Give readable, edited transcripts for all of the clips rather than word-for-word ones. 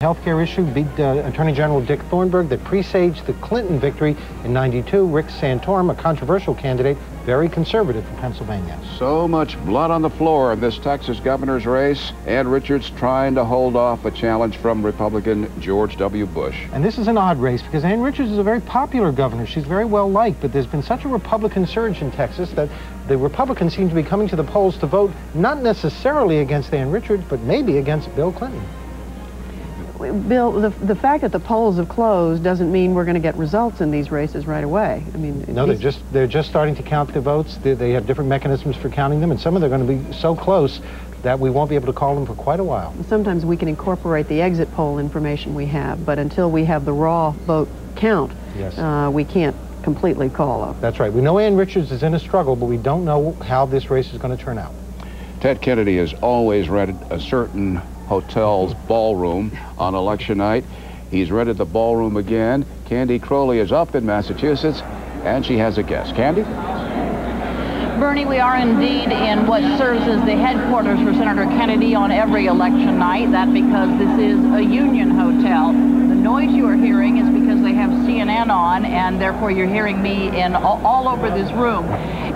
Healthcare issue beat Attorney General Dick Thornburgh that presaged the Clinton victory in '92. Rick Santorum, a controversial candidate, very conservative for Pennsylvania. So much blood on the floor in this Texas governor's race. Ann Richards trying to hold off a challenge from Republican George W. Bush. And this is an odd race because Ann Richards is a very popular governor. She's very well liked, but there's been such a Republican surge in Texas that the Republicans seem to be coming to the polls to vote not necessarily against Ann Richards, but maybe against Bill Clinton. Bill, the fact that the polls have closed doesn't mean we're going to get results in these races right away. I mean, no, they're just starting to count the votes. They have different mechanisms for counting them, and some of them are going to be so close that we won't be able to call them for quite a while. Sometimes we can incorporate the exit poll information we have, but until we have the raw vote count, yes, we can't completely call them. That's right. We know Ann Richards is in a struggle, but we don't know how this race is going to turn out. Ted Kennedy has always rented a certain hotel's ballroom on election night. He's rented the ballroom again. Candy Crowley is up in Massachusetts, and she has a guest. Candy? Bernie, we are indeed in what serves as the headquarters for Senator Kennedy on every election night. That because this is a union hotel. The noise you are hearing is because they have CNN on, and therefore you're hearing me in all over this room.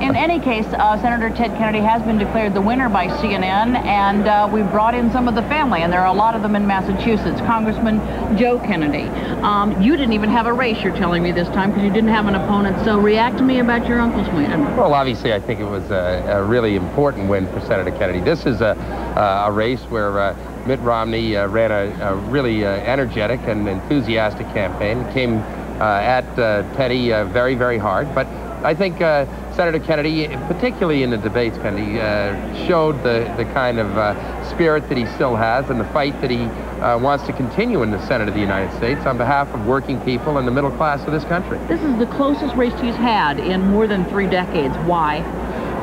In any case, Senator Ted Kennedy has been declared the winner by CNN, and we've brought in some of the family, and there are a lot of them in Massachusetts. Congressman Joe Kennedy. You didn't even have a race, you're telling me this time, because you didn't have an opponent, so react to me about your uncle's win. Well, obviously, I think it was a really important win for Senator Kennedy. This is a race where Mitt Romney ran a really energetic and enthusiastic campaign, came at Teddy very, very hard, but I think Senator Kennedy, particularly in the debates, Kennedy, showed the kind of spirit that he still has and the fight that he wants to continue in the Senate of the United States on behalf of working people and the middle class of this country. This is the closest race he's had in more than 3 decades. Why?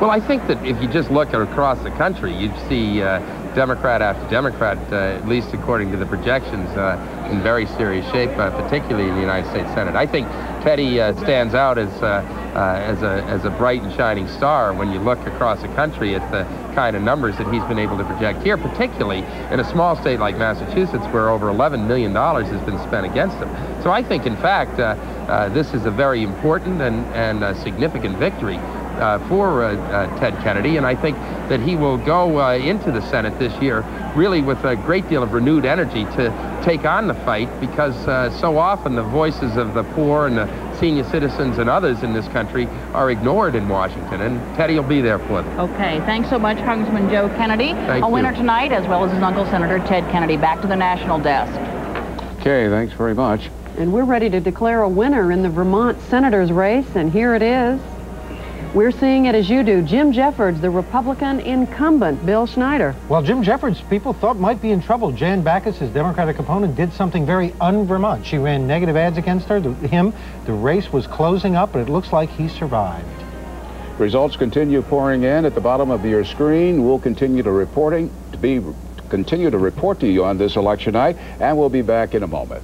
Well, I think that if you just look across the country, you'd see Democrat after Democrat, at least according to the projections, in very serious shape, particularly in the United States Senate. I think Teddy stands out as a bright and shining star when you look across the country at the kind of numbers that he's been able to project here, particularly in a small state like Massachusetts, where over $11 million has been spent against him. So I think, in fact, this is a very important and significant victory for Ted Kennedy, and I think that he will go into the Senate this year really with a great deal of renewed energy to take on the fight, because so often the voices of the poor and the senior citizens and others in this country are ignored in Washington, and Teddy will be there for them. Okay, thanks so much, Congressman Joe Kennedy. Thank you. Winner tonight, as well as his uncle, Senator Ted Kennedy. Back to the national desk. Okay, thanks very much. And we're ready to declare a winner in the Vermont senator's race, and here it is. We're seeing it as you do. Jim Jeffords, the Republican incumbent, Bill Schneider. Well, Jim Jeffords, people thought might be in trouble. Jan Backus, his Democratic opponent, did something very un-Vermont. She ran negative ads against him. The race was closing up, but it looks like he survived. Results continue pouring in at the bottom of your screen. We'll continue to report to you on this election night, and we'll be back in a moment.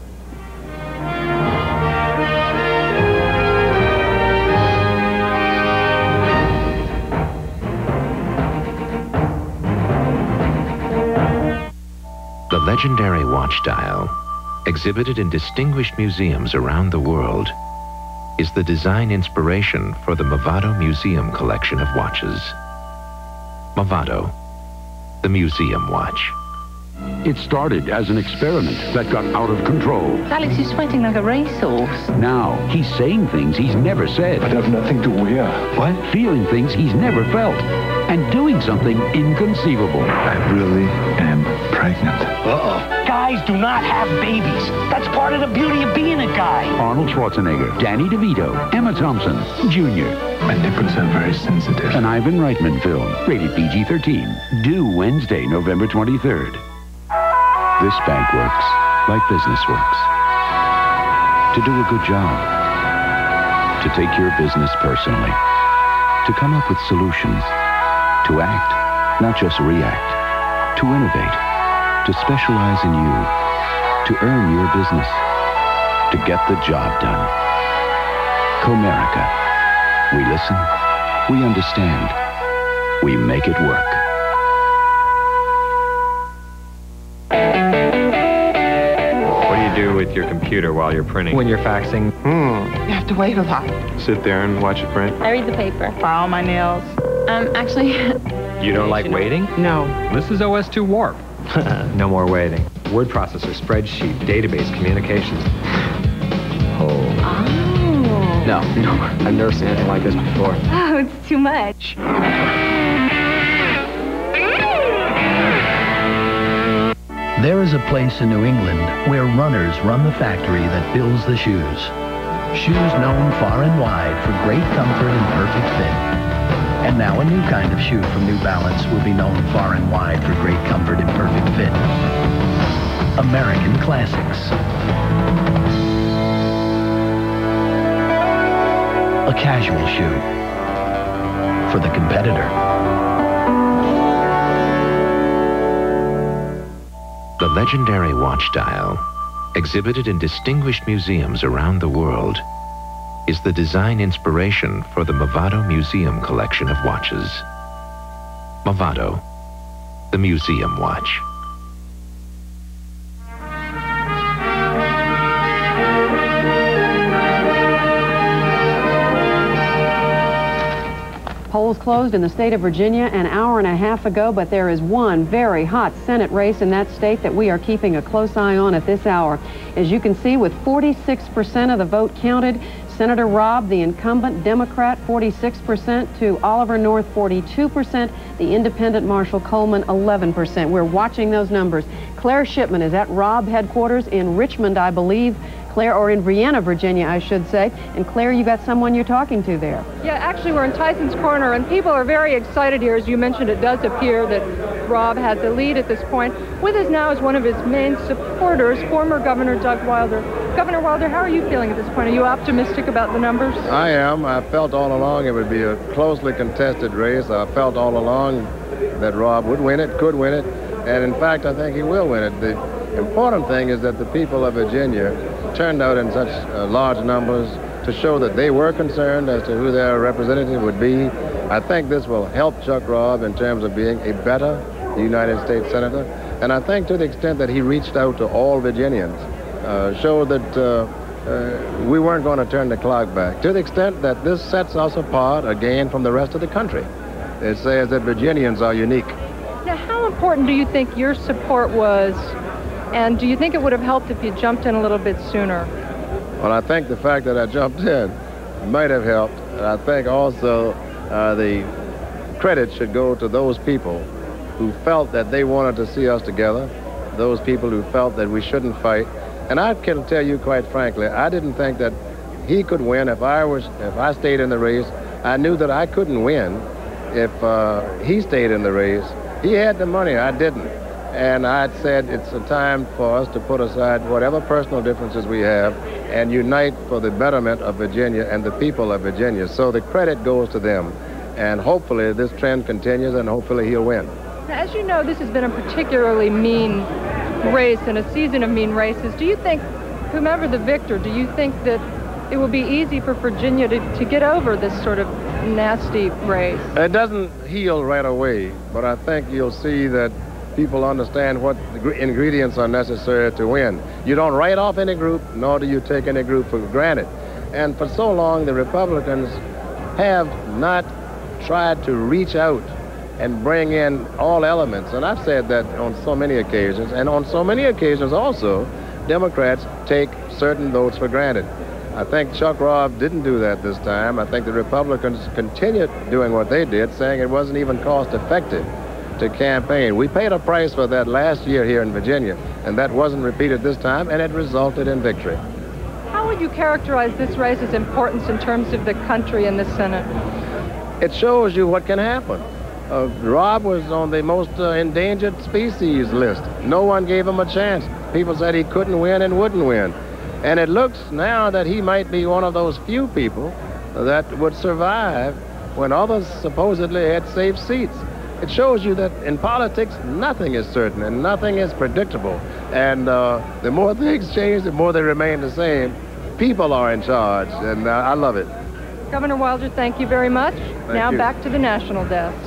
The legendary watch dial, exhibited in distinguished museums around the world, is the design inspiration for the Movado Museum collection of watches. Movado, the museum watch. It started as an experiment that got out of control. Alex is sweating like a racehorse. Now, he's saying things he's never said. I have nothing to wear. What? Feeling things he's never felt. And doing something inconceivable. I really am pregnant. Uh-oh. Guys do not have babies. That's part of the beauty of being a guy. Arnold Schwarzenegger, Danny DeVito, Emma Thompson, Jr. My nipples are very sensitive. An Ivan Reitman film, rated PG-13. Due Wednesday, November 23rd. This bank works like business works. To do a good job. To take your business personally. To come up with solutions. To act, not just react. To innovate. To specialize in you. To earn your business. To get the job done. Comerica. We listen. We understand. We make it work. do with your computer while you're printing? When you're faxing? You have to wait a lot. Sit there and watch it print? I read the paper. File my nails. Actually... You don't like waiting? No. This is OS2 Warp. No more waiting. Word processor, spreadsheet, database, communications. Oh. No, I've never seen anything like this before. Oh, it's too much. There is a place in New England where runners run the factory that builds the shoes. Shoes known far and wide for great comfort and perfect fit. And now a new kind of shoe from New Balance will be known far and wide for great comfort and perfect fit. American Classics. A casual shoe for the competitor. The legendary watch dial, exhibited in distinguished museums around the world, is the design inspiration for the Movado Museum collection of watches. Movado, the museum watch. Polls closed in the state of Virginia an hour and a half ago, but there is one very hot Senate race in that state that we are keeping a close eye on at this hour. As you can see, with 46% of the vote counted, Senator Robb, the incumbent Democrat, 46%, to Oliver North, 42%, the independent Marshall Coleman, 11%. We're watching those numbers. Claire Shipman is at Robb headquarters in Richmond, I believe. Claire, or in Vienna, Virginia, I should say. And Claire, you got someone you're talking to there. Yeah, actually, we're in Tyson's Corner, and people are very excited here. As you mentioned, it does appear that Robb has the lead at this point. With us now is one of his main supporters, former Governor Doug Wilder. Governor Wilder, how are you feeling at this point? Are you optimistic about the numbers? I am. I felt all along it would be a closely contested race. I felt all along that Robb would win it, could win it, and in fact, I think he will win it. The important thing is that the people of Virginia turned out in such large numbers to show that they were concerned as to who their representative would be. I think this will help Chuck Robb in terms of being a better United States Senator. And I think to the extent that he reached out to all Virginians, showed that we weren't going to turn the clock back. To the extent that this sets us apart again from the rest of the country. It says that Virginians are unique. Now, how important do you think your support was? And do you think it would have helped if you jumped in a little bit sooner? Well, I think the fact that I jumped in might have helped. And I think also the credit should go to those people who felt that they wanted to see us together, those people who felt that we shouldn't fight. And I can tell you quite frankly, I didn't think that he could win if I stayed in the race. I knew that I couldn't win if he stayed in the race. He had the money, I didn't. And I said it's a time for us to put aside whatever personal differences we have and unite for the betterment of Virginia and the people of Virginia. So the credit goes to them. And hopefully this trend continues and hopefully he'll win. Now, as you know, this has been a particularly mean race and a season of mean races. Do you think, whomever the victor, do you think that it will be easy for Virginia to get over this sort of nasty race? It doesn't heal right away, but I think you'll see that people understand what ingredients are necessary to win. You don't write off any group, nor do you take any group for granted. And for so long, the Republicans have not tried to reach out and bring in all elements. And I've said that on so many occasions. And on so many occasions also, Democrats take certain votes for granted. I think Chuck Robb didn't do that this time. I think the Republicans continued doing what they did, saying it wasn't even cost effective to campaign. We paid a price for that last year here in Virginia, and that wasn't repeated this time, and it resulted in victory. How would you characterize this race's importance in terms of the country and the Senate? It shows you what can happen. Robb was on the most endangered species list. No one gave him a chance. People said he couldn't win and wouldn't win. And it looks now that he might be one of those few people that would survive when others supposedly had safe seats. It shows you that in politics, nothing is certain and nothing is predictable. And the more things change, the more they remain the same. People are in charge, and I love it. Governor Wilder, thank you very much. Now back to the national desk.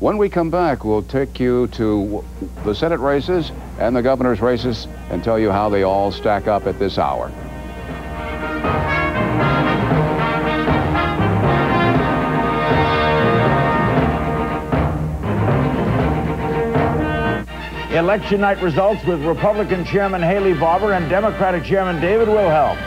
When we come back, we'll take you to the Senate races and the governor's races and tell you how they all stack up at this hour. Election night results with Republican Chairman Haley Barbour and Democratic Chairman David Wilhelm.